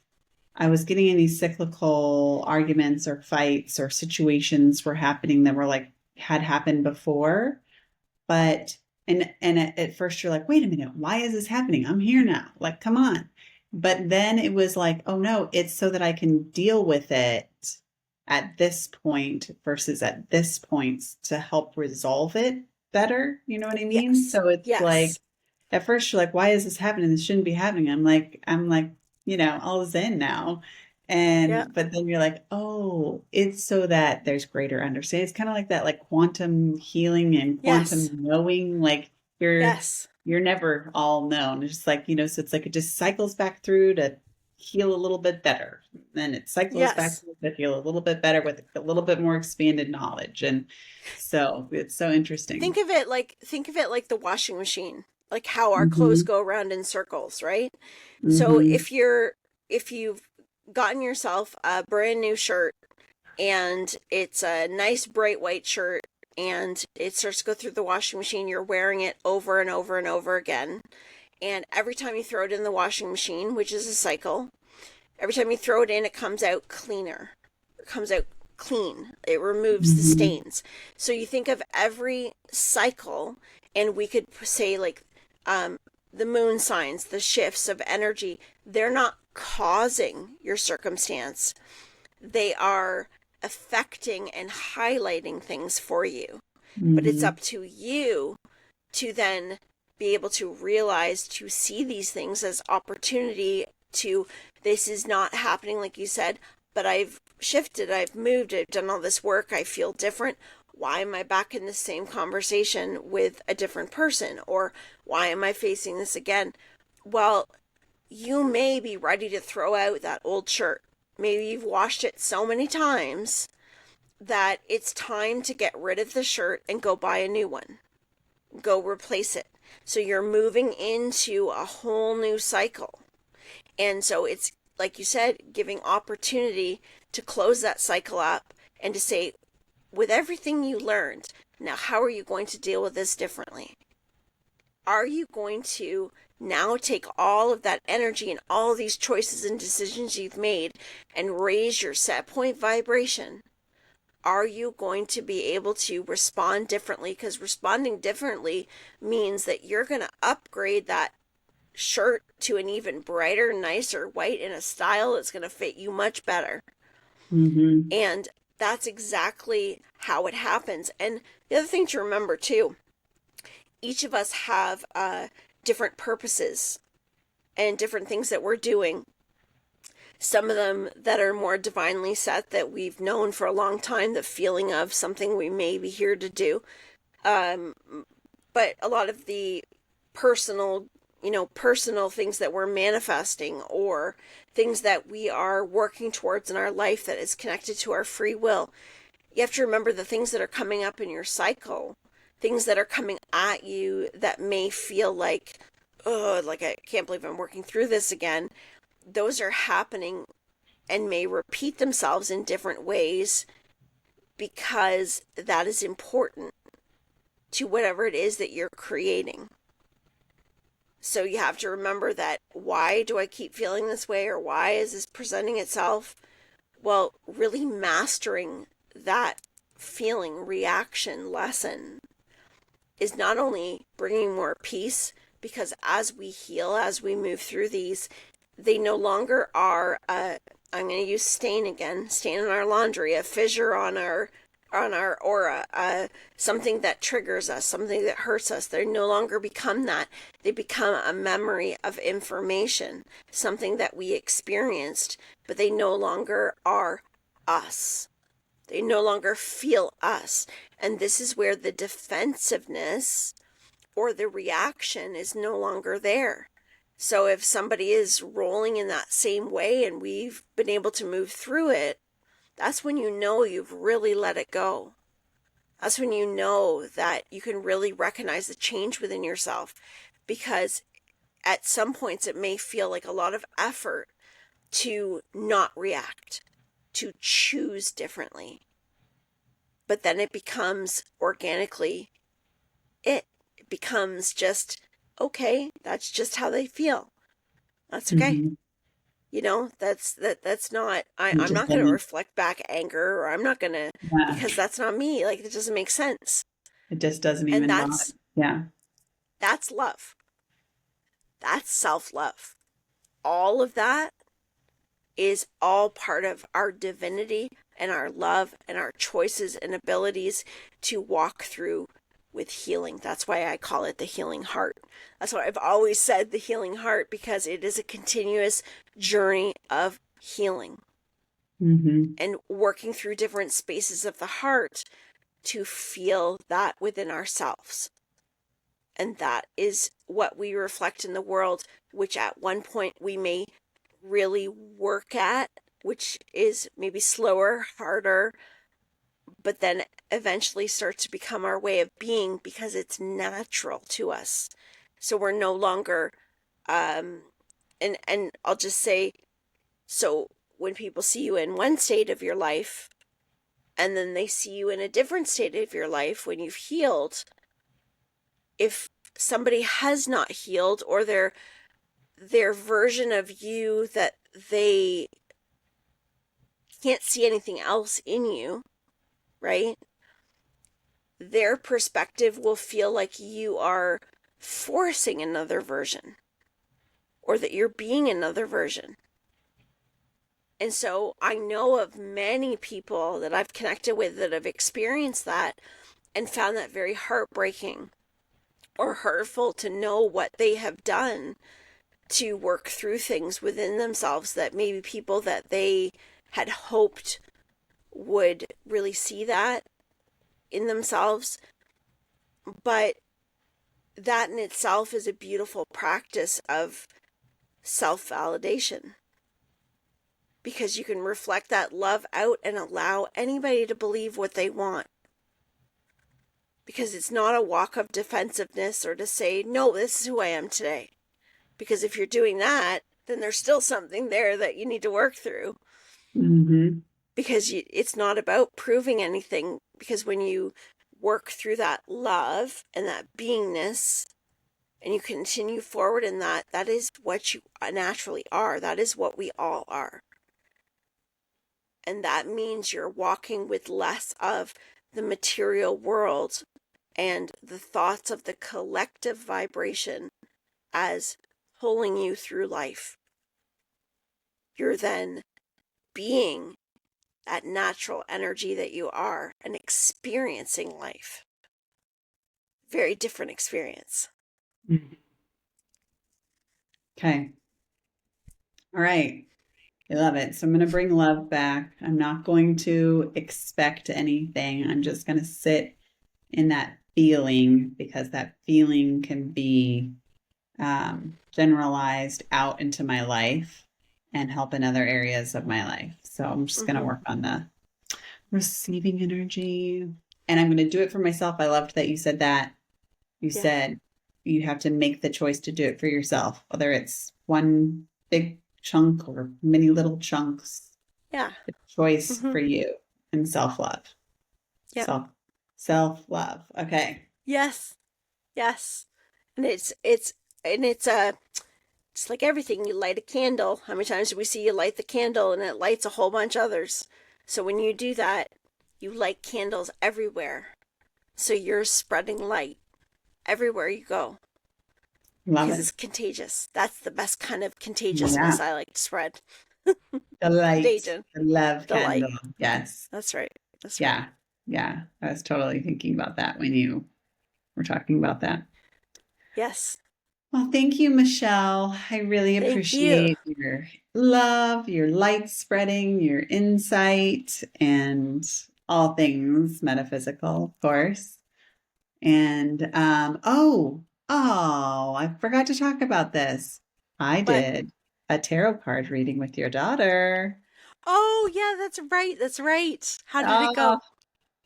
I was getting in these cyclical arguments or fights or situations were happening that were like had happened before, but And at first you're like, wait a minute, why is this happening? I'm here now. Like, come on. But then it was like, oh no, it's so that I can deal with it at this point versus at this point to help resolve it better. You know what I mean? Yes. So it's like Yes. at first you're like, why is this happening? This shouldn't be happening. I'm like, all zen now. Yeah. But then you're like, oh, it's so that there's greater understanding. It's kind of like that, like quantum healing and quantum Yes. knowing, like you're Yes. you're never all known. It's just like, so it's like it just cycles back through to heal a little bit better. Then it cycles back Yes. through to heal a little bit better with a little bit more expanded knowledge. And so it's so interesting. Think of it like the washing machine, like how our clothes Hmm. go around in circles, right? So Hmm. if you've gotten yourself a brand new shirt and it's a nice bright white shirt and it starts to go through the washing machine, you're wearing it over and over and over again. And every time you throw it in the washing machine, which is a cycle, every time you throw it in, it comes out cleaner. It comes out clean. It removes the Hmm. stains. So you think of every cycle, and we could say, like, the moon signs, the shifts of energy, they're not causing your circumstance, they are affecting and highlighting things for you. But it's Hmm. up to you to then be able to realize, to see these things as opportunity to, this is not happening like you said, but I've shifted, I've moved, I've done all this work, I feel different. Why am I back in the same conversation with a different person? Or why am I facing this again? Well, you may be ready to throw out that old shirt. Maybe you've washed it so many times that it's time to get rid of the shirt and go buy a new one, go replace it. So you're moving into a whole new cycle. And so it's, like you said, giving opportunity to close that cycle up and to say, with everything you learned, now how are you going to deal with this differently? Are you going to now take all of that energy and all of these choices and decisions you've made and raise your set point vibration? Are you going to be able to respond differently? Because responding differently means that you're going to upgrade that shirt to an even brighter, nicer white in a style that's going to fit you much better. Hmm. And that's exactly how it happens. And the other thing to remember too, each of us have different purposes and different things that we're doing. Some of them that are more divinely set that we've known for a long time, the feeling of something we may be here to do. Um, but a lot of the personal, personal things that we're manifesting or things that we are working towards in our life that is connected to our free will. You have to remember the things that are coming up in your cycle, things that are coming at you that may feel like, oh, like I can't believe I'm working through this again. Those are happening and may repeat themselves in different ways because that is important to whatever it is that you're creating. So you have to remember that, why do I keep feeling this way, or why is this presenting itself? Well, really mastering that feeling, reaction, lesson is not only bringing more peace, because as we heal, as we move through these, they no longer are I'm going to use stain again, stain on our laundry, a fissure on our aura, something that triggers us, something that hurts us. They no longer become that. They become a memory of information, something that we experienced, but they no longer are us. They no longer feel us. And this is where the defensiveness or the reaction is no longer there. So if somebody is rolling in that same way and we've been able to move through it, that's when you know you've really let it go. That's when you know that you can really recognize the change within yourself, because at some points it may feel like a lot of effort to not react, to choose differently. But then it becomes organically it. It becomes just, okay, that's just how they feel. That's okay. Hmm. That's not, It I'm just not going to doesn't, reflect back anger, or I'm not going to, yeah, because that's not me. Like, it doesn't make sense. it just doesn't And even bother. that's Yeah. That's love. That's self-love. All of that is all part of our divinity and our love and our choices and abilities to walk through with healing. That's why I call it the healing heart. That's why I've always said the healing heart, because it is a continuous journey of healing Mm-hmm. and working through different spaces of the heart to feel that within ourselves. And that is what we reflect in the world, which at one point we may really work at, which is maybe slower, harder, but then eventually starts to become our way of being because it's natural to us. So we're no longer, and I'll just say, so when people see you in one state of your life, and then they see you in a different state of your life when you've healed, if somebody has not healed, or their version of you that they can't see anything else in you, right? Their perspective will feel like you are forcing another version, or that you're being another version. And so I know of many people that I've connected with that have experienced that and found that very heartbreaking or hurtful, to know what they have done to work through things within themselves that maybe people that they had hoped would really see that in themselves. But that in itself is a beautiful practice of self-validation, because you can reflect that love out and allow anybody to believe what they want. Because it's not a walk of defensiveness or to say, no, this is who I am today. Because if you're doing that, then there's still something there that you need to work through. Mm-hmm. Because it's not about proving anything. Because when you work through that love and that beingness, and you continue forward in that, that is what you naturally are. That is what we all are. And that means you're walking with less of the material world and the thoughts of the collective vibration as pulling you through life. You're then being that natural energy that you are and experiencing life. Very different experience. Mm-hmm. Okay. All right. I love it. So I'm going to bring love back. I'm not going to expect anything. I'm just going to sit in that feeling, because that feeling can be generalized out into my life and help in other areas of my life. So I'm just going to Mm-hmm. work on the receiving energy, and I'm going to do it for myself. I loved that you said that. You Yeah. said you have to make the choice to do it for yourself, whether it's one big chunk or many little chunks. Yeah. The choice Mm-hmm. for you, and self-love. Yeah. Self-love. Okay. Yes. Yes. And it's like everything. You light a candle. How many times do we see you light the candle and it lights a whole bunch of others? So when you do that, you light candles everywhere. So you're spreading light everywhere you go, Love because it. it's contagious. That's the best kind of contagiousness Yeah. I like to spread. The light, Contagion. the love The light. candle. Yes. That's right. That's right. Yeah. Yeah. I was totally thinking about that when you were talking about that. Yes. Well, thank you, Michelle. I really Thank you. appreciate your love, your light spreading, your insight, and all things metaphysical, of course. And I forgot to talk about this. I But did a tarot card reading with your daughter. oh yeah, that's right. That's right. How did it Oh, go?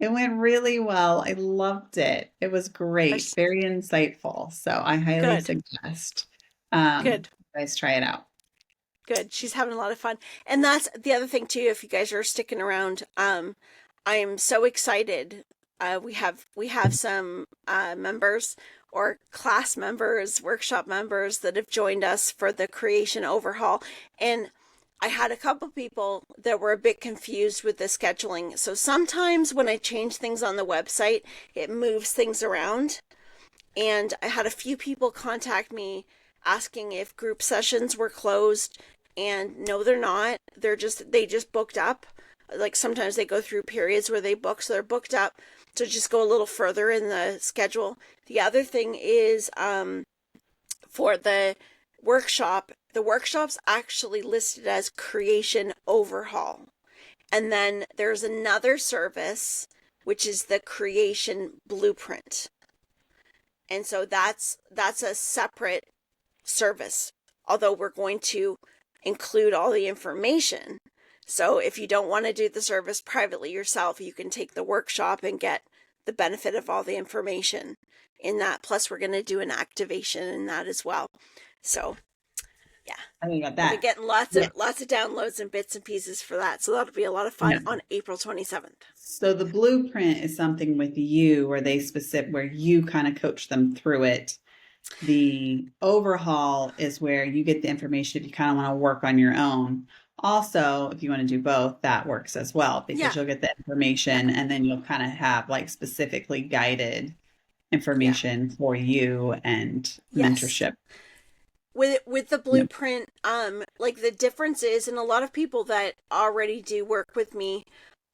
it went really well. I loved it. It was great, That's very insightful. So I highly good. suggest Good. you guys try it out. Good. She's having a lot of fun. And that's the other thing too, if you guys are sticking around, I am so excited. We have some members or class members, workshop members that have joined us for the creation overhaul. And I had a couple people that were a bit confused with the scheduling. So sometimes when I change things on the website, it moves things around. And I had a few people contact me asking if group sessions were closed, and no, they're not. They just booked up. Like sometimes they go through periods where they book, so they're booked up. So just go a little further in the schedule. The other thing is for the workshop's actually listed as creation overhaul. And then there's another service, which is the creation blueprint. And so that's a separate service, although we're going to include all the information. So if you don't want to do the service privately yourself, you can take the workshop and get the benefit of all the information in that. Plus, we're going to do an activation in that as well. So yeah, I think about I've been that. getting Yeah. lots of downloads and bits and pieces for that. So that'll be a lot of fun Yeah. on April 27th. So the blueprint is something with you where they specific where you kind of coach them through it. The overhaul is where you get the information if you kind of want to work on your own. Also, if you want to do both, that works as well because Yeah, you'll get the yeah, information and then you'll kind of have like specifically guided yeah. information for you and Yes. mentorship. With the Yep. blueprint, like the difference is, and a lot of people that already do work with me,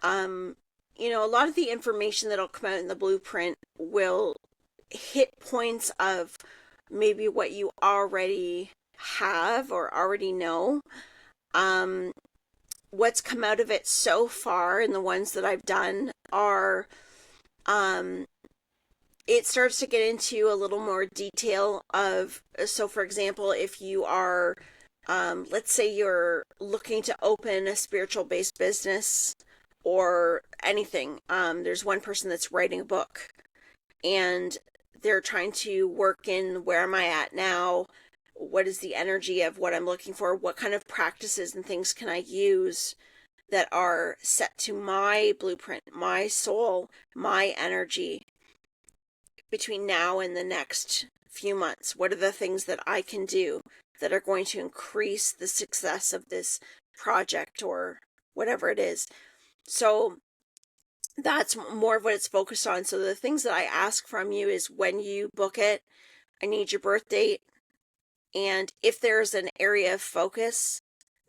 um, a lot of the information that'll come out in the blueprint will hit points of maybe what you already have or already know. Um, what's come out of it so far, and the ones that I've done are, um, it starts to get into a little more detail of, so for example, if you are, let's say you're looking to open a spiritual based business or anything. There's one person that's writing a book, and they're trying to work in, where am I at now, what is the energy of what I'm looking for, what kind of practices and things can I use that are set to my blueprint, my soul, my energy between now and the next few months. What are the things that I can do that are going to increase the success of this project or whatever it is? So that's more of what it's focused on. So the things that I ask from you is, when you book it, I need your birth date. And if there's an area of focus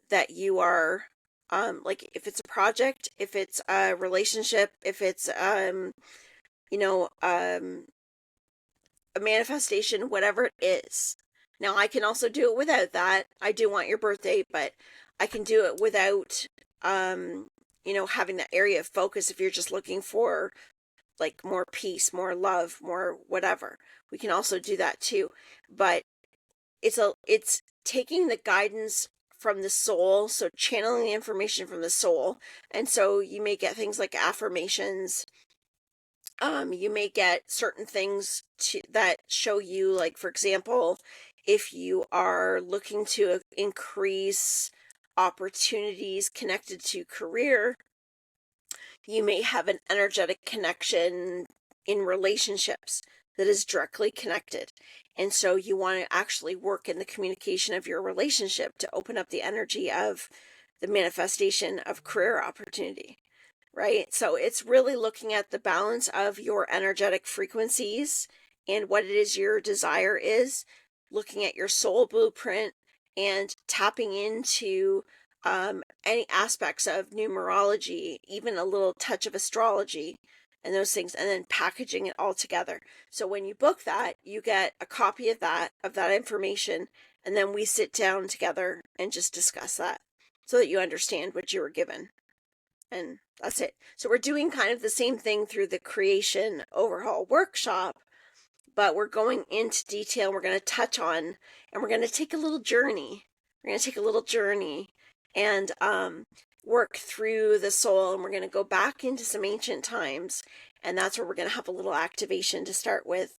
that you are, like if it's a project, if it's a relationship, if it's, you know, a manifestation, whatever it is. Now, I can also do it without that. I do want your birthday, but I can do it without, having that area of focus if you're just looking for like more peace, more love, more whatever. We can also do that too. But it's taking the guidance from the soul, so channeling the information from the soul. And so you may get things like affirmations. You may get certain things that show you, like, for example, if you are looking to increase opportunities connected to career, you may have an energetic connection in relationships that is directly connected. And so you want to actually work in the communication of your relationship to open up the energy of the manifestation of career opportunity, right? So it's really looking at the balance of your energetic frequencies and what it is your desire is, looking at your soul blueprint and tapping into any aspects of numerology, even a little touch of astrology and those things, and then packaging it all together. So when you book that, you get a copy of that information, and then we sit down together and just discuss that so that you understand what you were given. And that's it. So we're doing kind of the same thing through the creation overhaul workshop, but we're going into detail. We're going to touch on, and we're going to take a little journey. We're going to take a little journey and work through the soul, and we're going to go back into some ancient times, and that's where we're going to have a little activation to start with,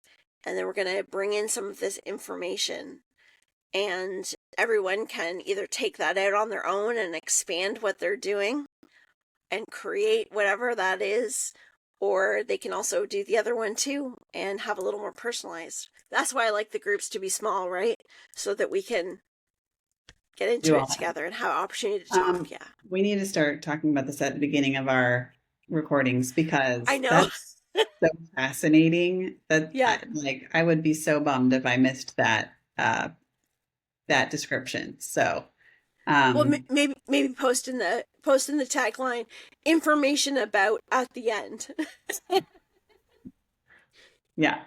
and then we're going to bring in some of this information, and everyone can either take that out on their own and expand what they're doing and create whatever that is, or they can also do the other one too and have a little more personalized. That's why I like the groups to be small, right? So that we can get Do into all it that. together and have opportunity to talk. Yeah. We need to start talking about this at the beginning of our recordings I because know. that's So fascinating that Yeah. like I would be so bummed if I missed that description. So, Well, um, maybe post in the tagline information about at the end. yeah,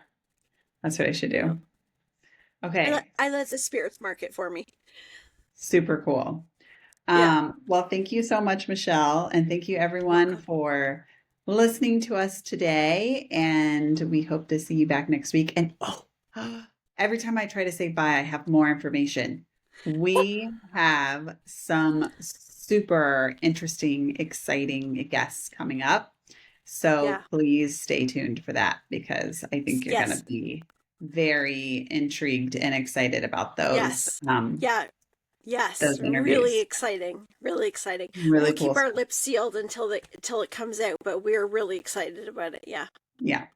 that's what I should Yeah. do. Okay, I let the spirits mark it for me. super cool. Yeah. Well, thank you so much, Michelle, and thank you everyone Welcome. for listening to us today. And we hope to see you back next week. And oh, every time I try to say bye, I have more information. We have some super interesting, exciting guests coming up. So Yeah. please stay tuned for that because I think you're going to Yes. be very intrigued and excited about Yes. Yeah. Yes. those Really interviews. exciting. Really exciting. Really We'll cool keep our stuff. lips sealed until it comes out, but we're really excited about it. Yeah. Yeah.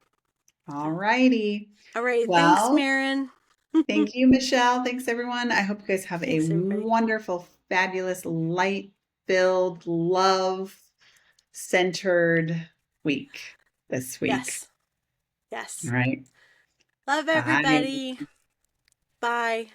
All Yeah. righty. All right. Thanks, Well, Maren. thank you, Michelle. Thanks, everyone. I hope you guys have a Thanks, everybody. wonderful, fabulous, light-filled, love-centered week this week. Yes. All Yes. right. Love Bye. everybody. Bye.